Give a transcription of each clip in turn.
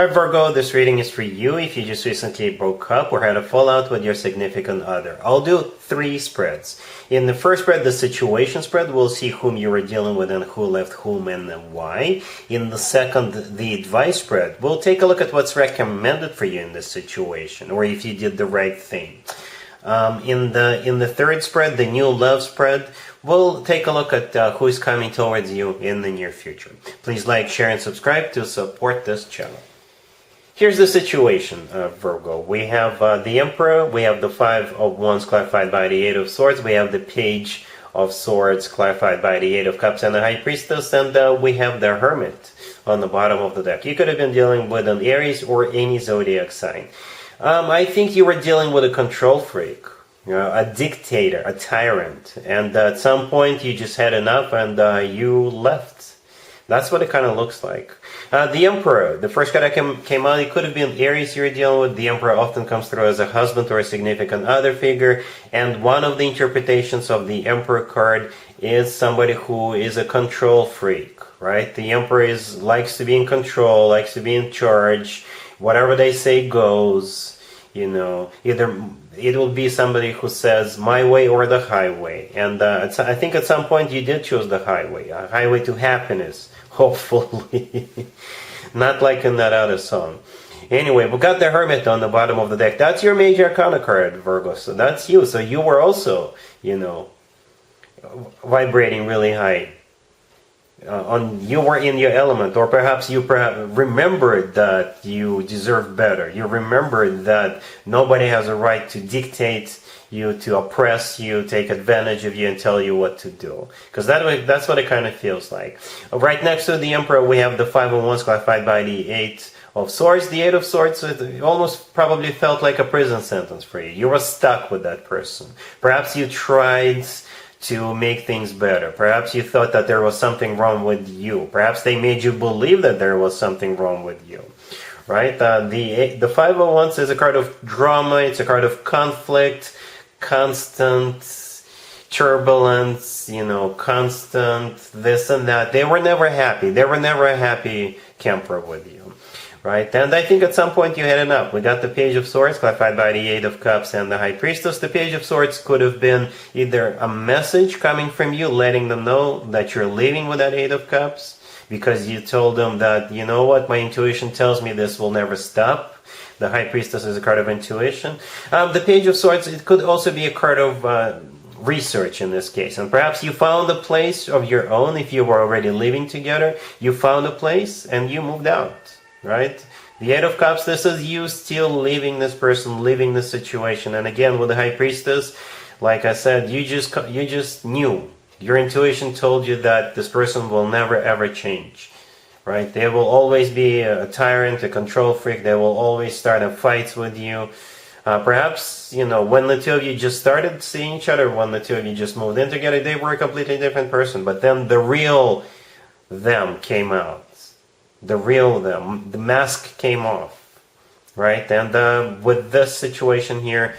Hi Virgo, this reading is for you if you just recently broke up or had a fallout with your significant other. I'll do 3 spreads. In the first spread, the situation spread, we'll see whom you were dealing with and who left whom and why. In the second, the advice spread, we'll take a look at what's recommended for you in this situation, or if you did the right thing. In the third spread, the new love spread, we'll take a look at who is coming towards you in the near future. Please like, share, and subscribe to support this channel. Here's the situation, Virgo. We have the Emperor, we have the Five of Wands clarified by the Eight of Swords, we have the Page of Swords clarified by the Eight of Cups and the High Priestess, and we have the Hermit on the bottom of the deck. You could have been dealing with an Aries or any zodiac sign. I think you were dealing with a control freak, a dictator, a tyrant, and at some point you just had enough and you left. That's what it kind of looks like. The Emperor, the first card that came out, it could have been Aries you were dealing with. The Emperor often comes through as a husband or a significant other figure. And one of the interpretations of the Emperor card is somebody who is a control freak, right? The Emperor likes to be in control, likes to be in charge. Whatever they say goes. Either it will be somebody who says my way or the highway. And I think at some point you did choose the highway, a highway to happiness. Hopefully. Not like in that other song. Anyway, we got the Hermit on the bottom of the deck. That's your major arcana card, Virgo. So that's you. So you were also, vibrating really high. You were in your element, or perhaps you remembered that you deserved better. You remembered that nobody has a right to dictate you, to oppress you, take advantage of you, and tell you what to do. Because that's what it kind of feels like. Right next to the Emperor, we have the Five of Wands clarified by the Eight of Swords. The Eight of Swords, it almost probably felt like a prison sentence for you. You were stuck with that person. Perhaps you tried to make things better. Perhaps you thought that there was something wrong with you. Perhaps they made you believe that there was something wrong with you. Right? The Five of Wands is a card of drama. It's a card of conflict, constant turbulence, constant this and that. They were never happy. They were never a happy camper with you. Right? And I think at some point you had enough. We got the Page of Swords clarified by the Eight of Cups and the High Priestess. The Page of Swords could have been either a message coming from you letting them know that you're leaving with that Eight of Cups because you told them that, you know what, my intuition tells me this will never stop. The High Priestess is a card of intuition. The Page of Swords, it could also be a card of research in this case. And perhaps you found a place of your own if you were already living together. You found a place and you moved out. Right? The Eight of Cups, this is you still leaving this person, leaving this situation. And again, with the High Priestess, like I said, you just knew. Your intuition told you that this person will never ever change. Right? They will always be a tyrant, a control freak. They will always start fights with you. Perhaps, when the two of you just started seeing each other, when the two of you just moved in together, they were a completely different person. But then the real them came out. The real them, the mask came off, right? And with this situation here,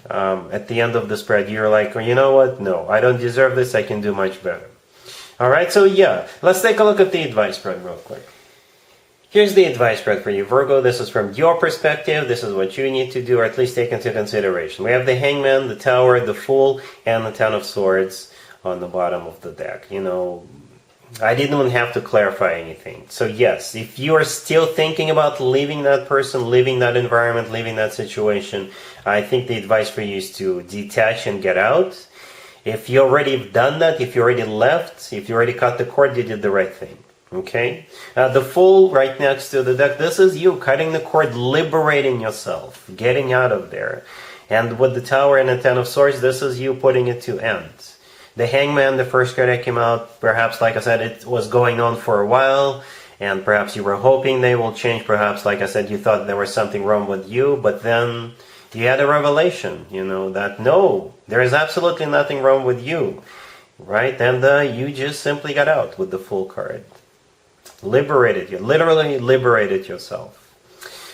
at the end of the spread, you're like, well, you know what? No, I don't deserve this. I can do much better. All right, so yeah, let's take a look at the advice spread real quick. Here's the advice spread for you, Virgo. This is from your perspective. This is what you need to do, or at least take into consideration. We have the Hangman, the Tower, the Fool, and the Ten of Swords on the bottom of the deck. I didn't even have to clarify anything. So yes, if you are still thinking about leaving that person, leaving that environment, leaving that situation, I think the advice for you is to detach and get out. If you already done that, if you already left, if you already cut the cord, you did the right thing. Okay? The Fool right next to the deck, this is you cutting the cord, liberating yourself, getting out of there. And with the Tower and the Ten of Swords, this is you putting it to end. The Hangman, the first card that came out, perhaps, like I said, it was going on for a while, and perhaps you were hoping they will change. Perhaps, like I said, you thought there was something wrong with you, but then you had a revelation, that no, there is absolutely nothing wrong with you, right? And you just simply got out with the Fool card. Liberated you, literally liberated yourself.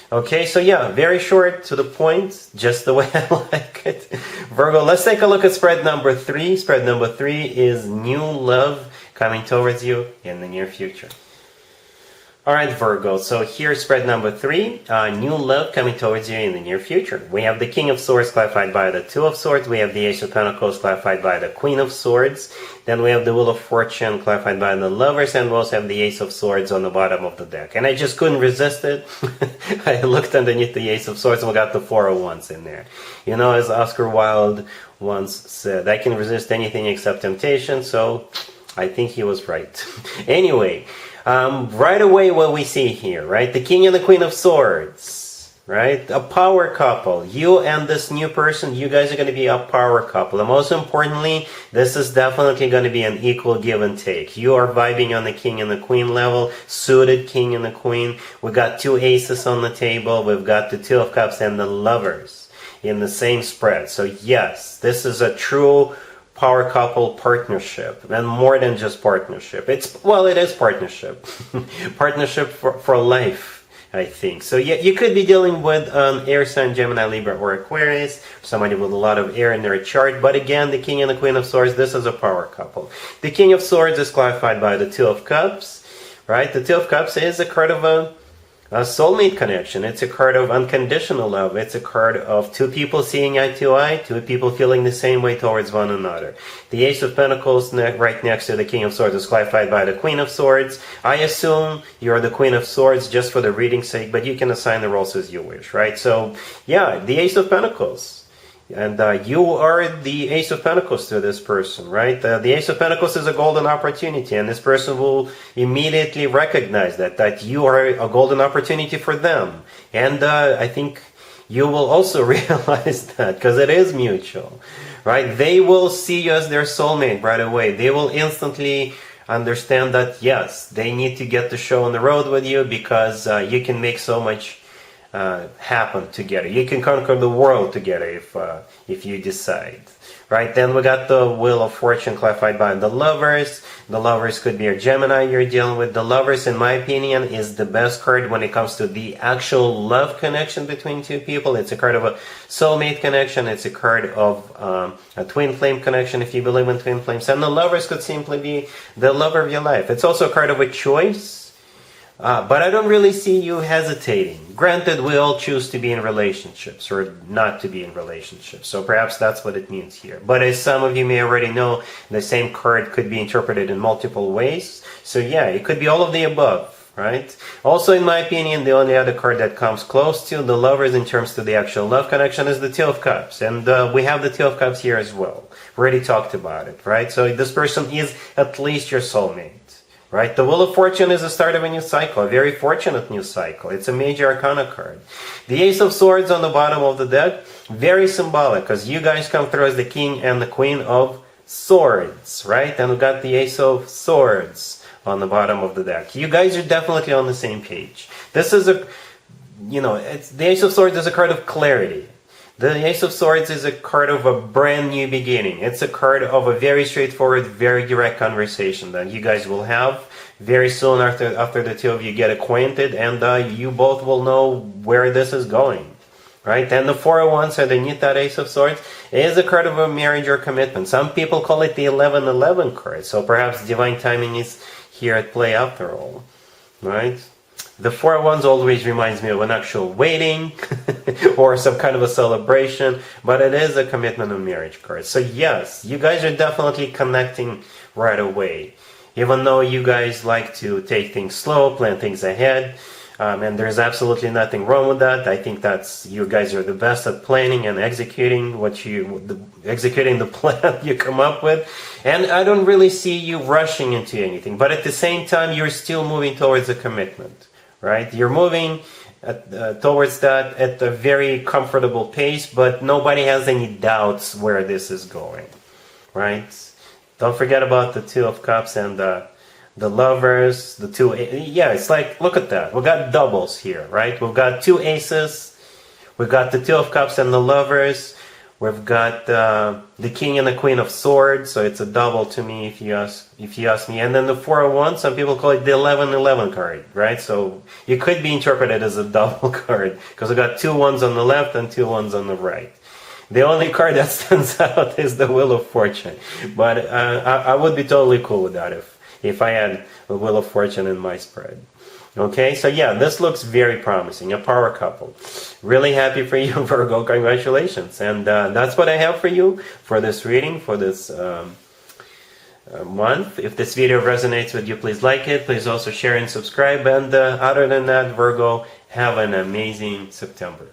Okay, so yeah, very short, to the point, just the way I like it. Virgo, let's take a look at spread number 3. Spread number 3 is new love coming towards you in the near future. Alright, Virgo, so here's spread number 3, new love coming towards you in the near future. We have the King of Swords clarified by the Two of Swords, we have the Ace of Pentacles clarified by the Queen of Swords, then we have the Wheel of Fortune clarified by the Lovers, and we also have the Ace of Swords on the bottom of the deck. And I just couldn't resist it. I looked underneath the Ace of Swords and we got the Four of Wands in there. You know, as Oscar Wilde once said, I can resist anything except temptation, so I think he was right. Anyway, right away what we see here, right? The King and the Queen of Swords, right? A power couple. You and this new person, you guys are going to be a power couple. And most importantly, this is definitely going to be an equal give and take. You are vibing on the King and the Queen level, suited King and the Queen. We got two aces on the table. We've got the Two of Cups and the Lovers in the same spread. So yes, this is a true power couple partnership, and more than just partnership. It is partnership. Partnership for life, I think. So yeah, you could be dealing with an air sign, Gemini, Libra, or Aquarius, somebody with a lot of air in their chart. But again, the King and the Queen of Swords, this is a power couple. The King of Swords is clarified by the Two of Cups, right? The Two of Cups is a card of a soulmate connection. It's a card of unconditional love. It's a card of two people seeing eye to eye, two people feeling the same way towards one another. The Ace of Pentacles right next to the King of Swords is clarified by the Queen of Swords. I assume you're the Queen of Swords just for the reading's sake, but you can assign the roles as you wish, right? So yeah, the Ace of Pentacles. And you are the Ace of Pentacles to this person, right? The Ace of Pentacles is a golden opportunity, and this person will immediately recognize that you are a golden opportunity for them. And I think you will also realize that, because it is mutual, right? They will see you as their soulmate right away. They will instantly understand that, yes, they need to get the show on the road with you, because you can make so much happen together. You can conquer the world together if you decide, right? Then we got the Wheel of Fortune clarified by the Lovers. The Lovers could be a Gemini you're dealing with. The Lovers, in my opinion, is the best card when it comes to the actual love connection between two people. It's a card of a soulmate connection. It's a card of a twin flame connection, if you believe in twin flames. And the Lovers could simply be the lover of your life. It's also a card of a choice. But I don't really see you hesitating. Granted, we all choose to be in relationships or not to be in relationships. So perhaps that's what it means here. But as some of you may already know, the same card could be interpreted in multiple ways. So yeah, it could be all of the above, right? Also, in my opinion, the only other card that comes close to the Lovers in terms to the actual love connection is the Two of Cups. And we have the Two of Cups here as well. We already talked about it, right? So this person is at least your soulmate. Right? The Wheel of Fortune is the start of a new cycle, a very fortunate new cycle. It's a major arcana card. The Ace of Swords on the bottom of the deck, very symbolic, because you guys come through as the King and the Queen of Swords, right? And we got the Ace of Swords on the bottom of the deck. You guys are definitely on the same page. This is the Ace of Swords is a card of clarity. The Ace of Swords is a card of a brand new beginning. It's a card of a very straightforward, very direct conversation that you guys will have very soon after the two of you get acquainted, and you both will know where this is going, right? And the Four of Wands underneath that Ace of Swords is a card of a marriage or commitment. Some people call it the 11-11 card, so perhaps divine timing is here at play after all, right? The Four of Wands always reminds me of an actual wedding or some kind of a celebration, but it is a commitment and marriage card. So yes, you guys are definitely connecting right away. Even though you guys like to take things slow, plan things ahead, and there's absolutely nothing wrong with that. I think you guys are the best at planning and executing executing the plan you come up with. And I don't really see you rushing into anything, but at the same time, you're still moving towards a commitment. Right? You're moving towards that at a very comfortable pace, but nobody has any doubts where this is going. Right? Don't forget about the Two of Cups and the Lovers, the two. Yeah, it's like, look at that. We've got doubles here, right? We've got two aces. We've got the Two of Cups and the Lovers. We've got the King and the Queen of Swords, so it's a double to me if you ask me. And then the Four of Wands, some people call it the 11-11 card, right? So it could be interpreted as a double card, because we've got two ones on the left and two ones on the right. The only card that stands out is the Wheel of Fortune. But I would be totally cool with that if I had the Wheel of Fortune in my spread. Okay, so yeah, this looks very promising, a power couple. Really happy for you, Virgo. Congratulations. And that's what I have for you for this reading, for this month. If this video resonates with you, please like it. Please also share and subscribe. And other than that, Virgo, have an amazing September.